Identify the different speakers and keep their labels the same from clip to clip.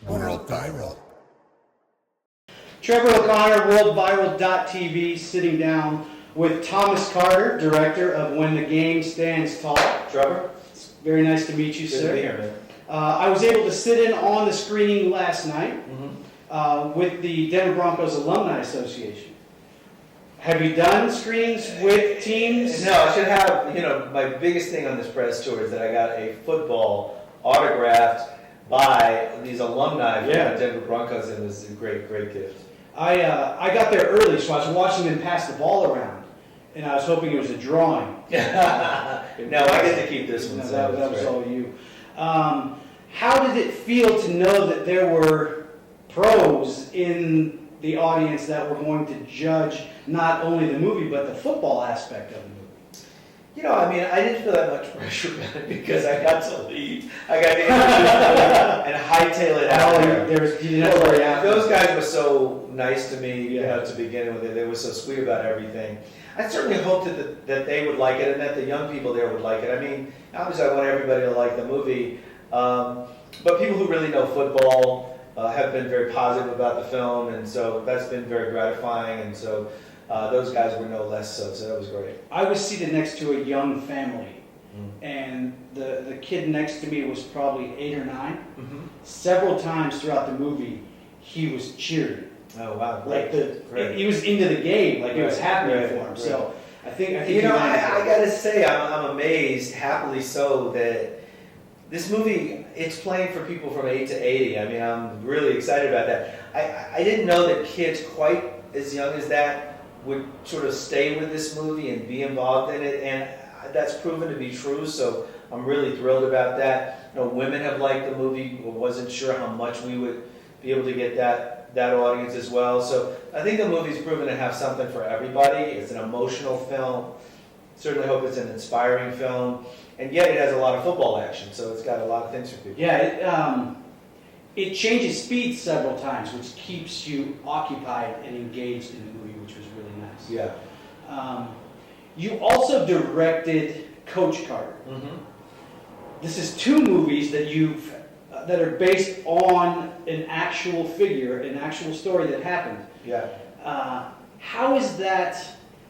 Speaker 1: World Viral.
Speaker 2: Trevor O'Connor, WorldViral.tv, sitting down with Thomas Carter, director of When the Game Stands Tall.
Speaker 3: Trevor?
Speaker 2: It's very nice to meet you,
Speaker 3: Good
Speaker 2: sir.
Speaker 3: to be here, man.
Speaker 2: I was able to sit in on the screening last night with the Denver Broncos Alumni Association. Have you done screenings with teams?
Speaker 3: No, I should have, my biggest thing on this press tour is that I got a football autographed by these alumni from the Denver Broncos, and it was a great, great gift.
Speaker 2: I got there early, so I was watching them pass the ball around, and I was hoping it was a drawing.
Speaker 3: No, I get to keep this one.
Speaker 2: No,
Speaker 3: So
Speaker 2: that was
Speaker 3: right.
Speaker 2: all you. How did it feel to know that there were pros in the audience that were going to judge not only the movie, but the football aspect of the movie?
Speaker 3: I didn't feel that much pressure about it because I got to lead. I got to introduce and hightail it out there. Those guys were so nice to me to begin with. They were so sweet about everything. I certainly hoped that they would like it and that the young people there would like it. I mean, obviously I want everybody to like the movie, but people who really know football have been very positive about the film, and so that's been very gratifying, and so those guys were no less so that was great.
Speaker 2: I was seated next to a young family, and the kid next to me was probably 8 or 9. Several times throughout the movie, he was cheering.
Speaker 3: Oh wow!
Speaker 2: Like he was into the game, like it was happening for him. So I think I
Speaker 3: gotta say I'm amazed, happily so, that this movie, it's playing for people from 8 to 80. I mean, I'm really excited about that. I didn't know that kids quite as young as that would sort of stay with this movie and be involved in it, and that's proven to be true. So I'm really thrilled about that. Women have liked the movie. Wasn't sure how much we would be able to get that audience as well. So I think the movie's proven to have something for everybody. It's an emotional film. Certainly hope it's an inspiring film. And yet it has a lot of football action, so it's got a lot of things for people.
Speaker 2: Yeah, it changes speed several times, which keeps you occupied and engaged in the movie, which was really nice.
Speaker 3: Yeah.
Speaker 2: You also directed Coach Carter. This is 2 movies that are based on an actual figure, an actual story that happened.
Speaker 3: Yeah.
Speaker 2: How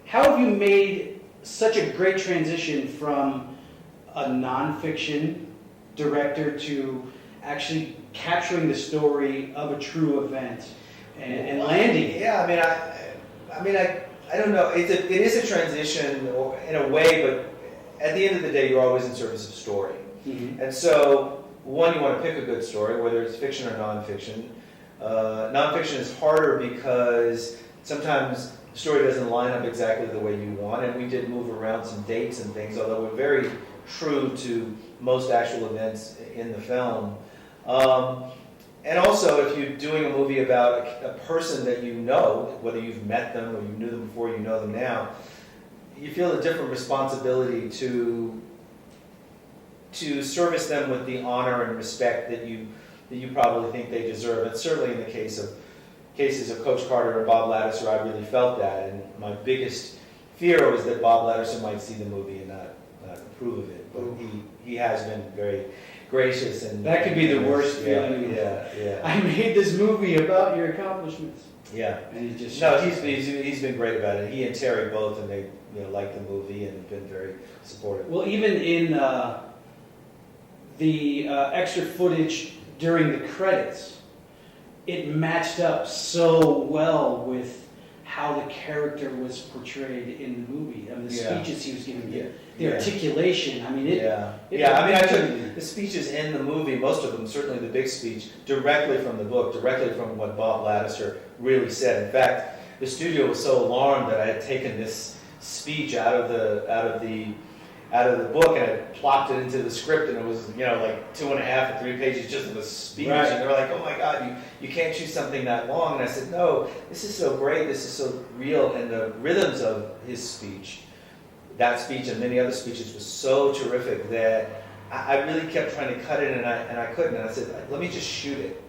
Speaker 2: have you made such a great transition from a nonfiction director to actually capturing the story of a true event and landing it?
Speaker 3: Yeah, I don't know. It is a transition in a way, but at the end of the day, you're always in service of story. And so, one, you want to pick a good story, whether it's fiction or nonfiction. Nonfiction is harder because sometimes the story doesn't line up exactly the way you want, and we did move around some dates and things, although we're very true to most actual events in the film. And also, if you're doing a movie about a person that you know, whether you've met them or you knew them before, you know them now, you feel a different responsibility to service them with the honor and respect that you probably think they deserve. And certainly in the cases of Coach Carter and Bob Lattiser, I really felt that. And my biggest fear was that Bob Lattiser might see the movie and not approve of it. But he has been very gracious, and
Speaker 2: that could be the worst feeling.
Speaker 3: Yeah.
Speaker 2: I made this movie about your accomplishments.
Speaker 3: Yeah.
Speaker 2: And he just
Speaker 3: he's been great about it. He and Terry both, and they like the movie and have been very supportive.
Speaker 2: Well, even in the extra footage during the credits, it matched up so well with how the character was portrayed in the movie. I mean, the speeches he was giving, the articulation. I mean,
Speaker 3: I took the speeches in the movie, most of them, certainly the big speech, directly from the book, directly from what Bob Lattiser really said. In fact, the studio was so alarmed that I had taken this speech out of the book and I plopped it into the script, and it was like 2.5 or 3 pages just of a speech.
Speaker 2: Right.
Speaker 3: And they were like, "Oh my God, you can't choose something that long." And I said, "No, this is so great. This is so real." And the rhythms of his speech, that speech and many other speeches, was so terrific that I really kept trying to cut it, and I couldn't. And I said, "Let me just shoot it,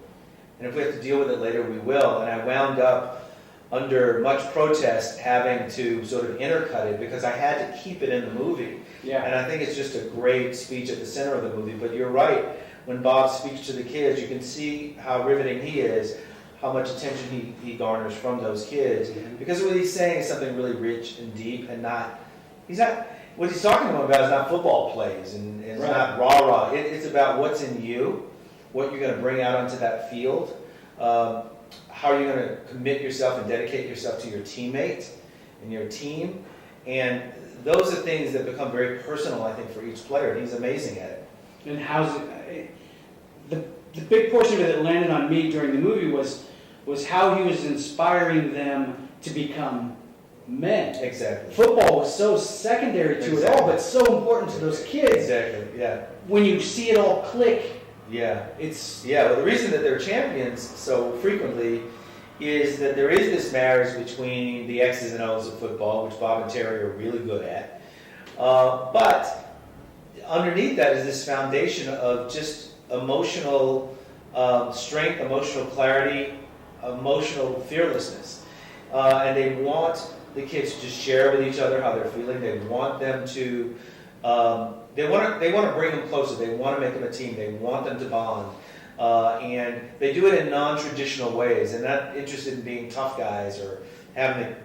Speaker 3: and if we have to deal with it later, we will." And I wound up, under much protest, having to sort of intercut it because I had to keep it in the movie.
Speaker 2: Yeah.
Speaker 3: And I think it's just a great speech at the center of the movie. But you're right. when Bob speaks to the kids, you can see how riveting he is, how much attention he garners from those kids. Because what he's saying is something really rich and deep, and what he's talking about is not football plays, and it's not rah-rah. It's about what's in you, what you're going to bring out onto that field, how you're going to commit yourself and dedicate yourself to your teammates and your team. And those are things that become very personal, I think, for each player. He's amazing at it.
Speaker 2: And how's it? The big portion of it that landed on me during the movie was how he was inspiring them to become men.
Speaker 3: Exactly.
Speaker 2: Football was so secondary to it all, but so important to those kids.
Speaker 3: Exactly. Yeah.
Speaker 2: When you see it all click,
Speaker 3: yeah,
Speaker 2: well,
Speaker 3: the reason that they're champions so frequently is that there is this marriage between the X's and O's of football, which Bob and Terry are really good at. But underneath that is this foundation of just emotional strength, emotional clarity, emotional fearlessness. And they want the kids to just share with each other how they're feeling. They want them to they want to bring them closer. They want to make them a team. They want them to bond. And they do it in non-traditional ways. They're not interested in being tough guys or having the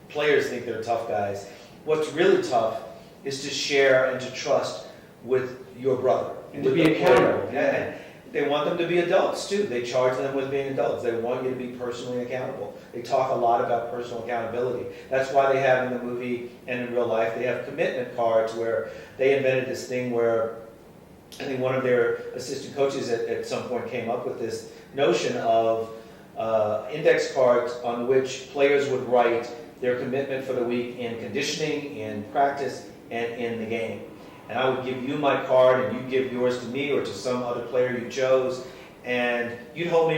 Speaker 3: players think they're tough guys. What's really tough is to share and to trust with your brother.
Speaker 2: And to be accountable.
Speaker 3: Yeah. They want them to be adults too. They charge them with being adults. They want you to be personally accountable. They talk a lot about personal accountability. That's why they have in the movie and in real life, they have commitment cards where they invented this thing where I think one of their assistant coaches at some point came up with this notion of index cards on which players would write their commitment for the week in conditioning, in practice, and in the game. And I would give you my card, and you give yours to me or to some other player you chose, and you'd hold me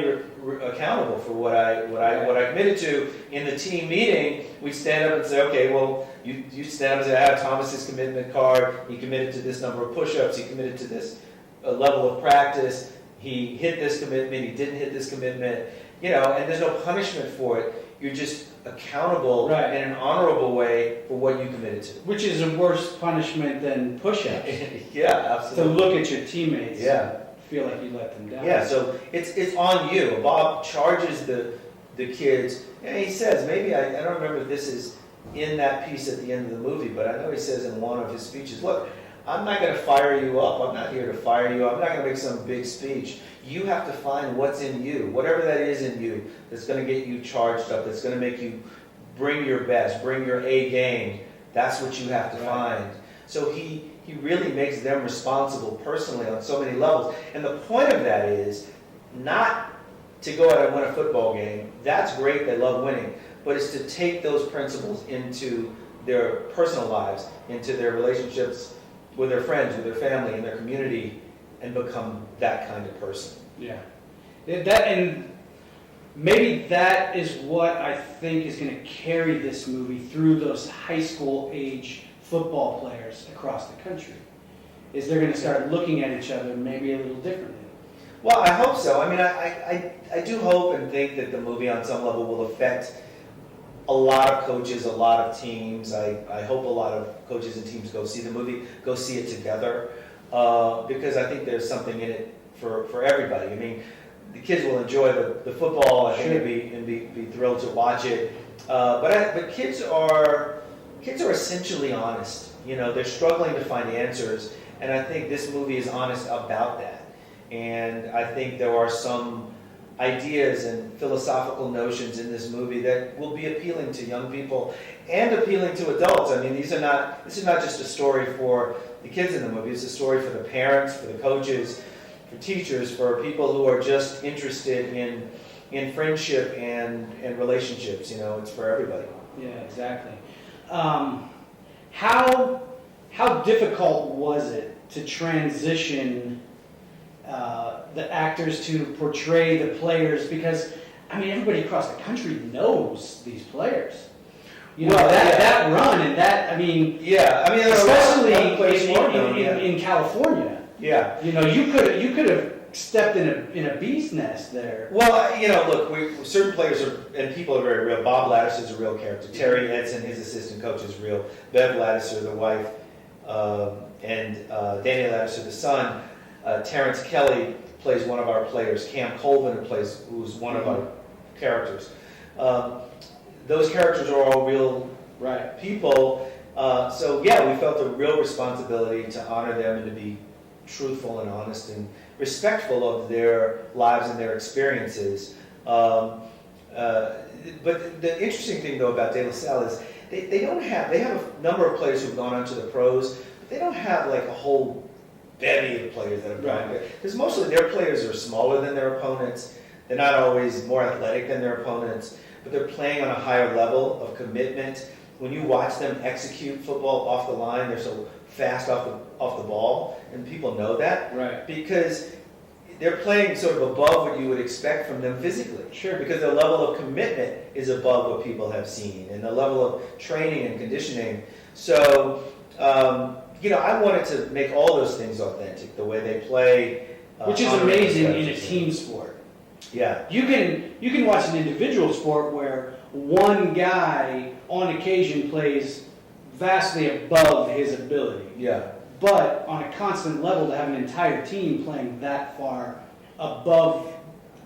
Speaker 3: accountable for what I committed to. In the team meeting, we'd stand up and say, okay, well, you stand up and say, I have Thomas's commitment card. He committed to this number of push-ups. He committed to this level of practice. He hit this commitment. He didn't hit this commitment. And there's no punishment for it. You're just accountable in an honorable way for what you committed to.
Speaker 2: Which is a worse punishment than push-ups.
Speaker 3: Yeah, absolutely.
Speaker 2: To look at your teammates
Speaker 3: and
Speaker 2: feel like you let them down.
Speaker 3: Yeah, so it's on you. Bob charges the kids, and he says, maybe, I don't remember if this is in that piece at the end of the movie, but I know he says in one of his speeches, look, I'm not going to fire you up. I'm not here to fire you up. I'm not going to make some big speech. You have to find what's in you, whatever that is in you, that's going to get you charged up, that's going to make you bring your best, bring your A game. That's what you have to find. So he really makes them responsible personally on so many levels. And the point of that is not to go out and win a football game. That's great. They love winning. But it's to take those principles into their personal lives, into their relationships with their friends, with their family, and their community, and become that kind of person.
Speaker 2: Yeah. And maybe that is what I think is going to carry this movie through those high school age football players across the country. Is they're going to start looking at each other maybe a little differently.
Speaker 3: Well, I hope so. I mean, I do hope and think that the movie on some level will affect a lot of coaches, a lot of teams. I hope a lot of coaches and teams go see the movie, go see it together, because I think there's something in it for everybody. I mean, the kids will enjoy the football. I think they'd be thrilled to watch it. But kids are essentially honest. They're struggling to find answers, and I think this movie is honest about that. And I think there are some ideas and philosophical notions in this movie that will be appealing to young people and appealing to adults. I mean, this is not just a story for the kids in the movie. It's a story for the parents, for the coaches, for teachers, for people who are just interested in friendship and relationships. It's for everybody.
Speaker 2: Yeah, exactly. How difficult was it to transition the actors to portray the players? Because, I mean, everybody across the country knows these players. That run and that, I mean... Yeah, I mean, especially in California.
Speaker 3: Yeah.
Speaker 2: You could have stepped in a bee's nest there.
Speaker 3: Well, look, certain players and people are very real. Bob Lattiser is a real character. Terry Edson, his assistant coach, is real. Bev Lattiser, the wife, and Danny Lattiser, the son. Terrence Kelly plays one of our players. Cam Colvin who's one of our characters. Those characters are all real people. So yeah, we felt a real responsibility to honor them and to be truthful and honest and respectful of their lives and their experiences. But the interesting thing though about De La Salle is they have a number of players who've gone on to the pros, but they don't have like a whole bevy of players that have gone good. Because mostly their players are smaller than their opponents. They're not always more athletic than their opponents, but they're playing on a higher level of commitment. When you watch them execute football off the line, they're so fast off the ball, and people know that.
Speaker 2: Right.
Speaker 3: Because they're playing sort of above what you would expect from them physically.
Speaker 2: Sure.
Speaker 3: Because the level of commitment is above what people have seen, and the level of training and conditioning. So, I wanted to make all those things authentic, the way they play.
Speaker 2: Which is amazing in a team sport.
Speaker 3: Yeah.
Speaker 2: You can watch an individual sport where one guy on occasion plays vastly above his ability.
Speaker 3: Yeah.
Speaker 2: But on a constant level, to have an entire team playing that far above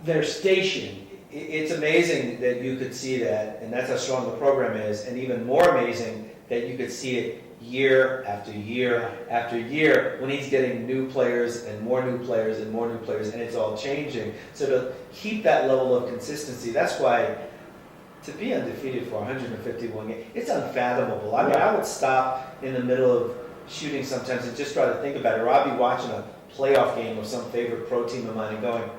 Speaker 2: their station.
Speaker 3: It's amazing that you could see that, and that's how strong the program is, and even more amazing that you could see it year after year after year when he's getting new players and more new players and more new players, and it's all changing. So to keep that level of consistency, that's why to be undefeated for 151 games, it's unfathomable. I mean, I would stop in the middle of shooting sometimes and just try to think about it, or I'd be watching a playoff game of some favorite pro team of mine and going,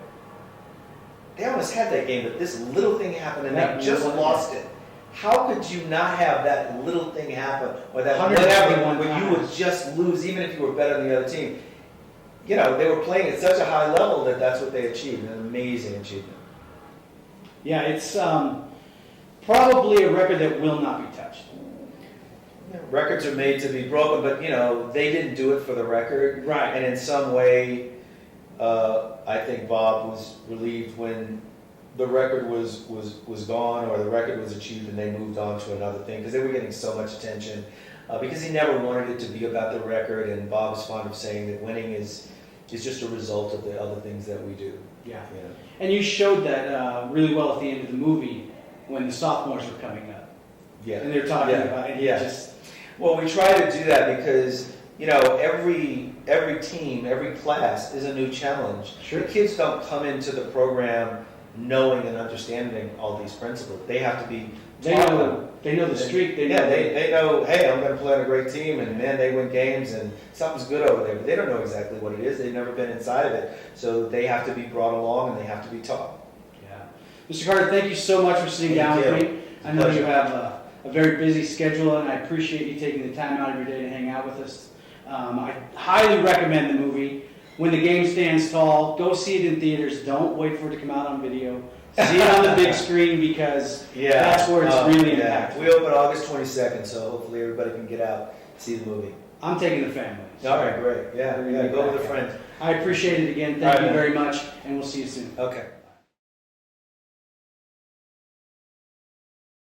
Speaker 3: they almost had that game, but this little thing happened and they just lost it. How could you not have that little thing happen, or that whatever where you would just lose, even if you were better than the other team? They were playing at such a high level that that's what they achieved, an amazing achievement.
Speaker 2: Yeah, it's probably a record that will not be touched.
Speaker 3: Records are made to be broken, but they didn't do it for the record.
Speaker 2: Right.
Speaker 3: And in some way, I think Bob was relieved when the record was gone, or the record was achieved and they moved on to another thing, because they were getting so much attention. Because he never wanted it to be about the record, and Bob is fond of saying that winning is just a result of the other things that we do.
Speaker 2: Yeah. And you showed that really well at the end of the movie when the sophomores were coming up.
Speaker 3: Yeah.
Speaker 2: And they're talking about it.
Speaker 3: Yeah. Well, we try to do that because every team, every class is a new challenge.
Speaker 2: Sure.
Speaker 3: The kids don't come into the program knowing and understanding all these principles. They have to be taught them.
Speaker 2: They know the streak.
Speaker 3: They know, hey, I'm going to play on a great team, and man, they win games, and something's good over there. But they don't know exactly what it is. They've never been inside of it. So they have to be brought along, and they have to be taught.
Speaker 2: Yeah. Mr. Carter, thank you so much for sitting down with me. I know you have a very busy schedule, and I appreciate you taking the time out of your day to hang out with us. I highly recommend the movie. When the Game Stands Tall, go see it in theaters. Don't wait for it to come out on video. See it on the big screen, because that's where it's really impactful.
Speaker 3: We open August 22nd, so hopefully everybody can get out and see the movie.
Speaker 2: I'm taking the family.
Speaker 3: So all right, great. Yeah, go with a friend.
Speaker 2: I appreciate it again. Thank you very much, and we'll see you soon.
Speaker 3: Okay.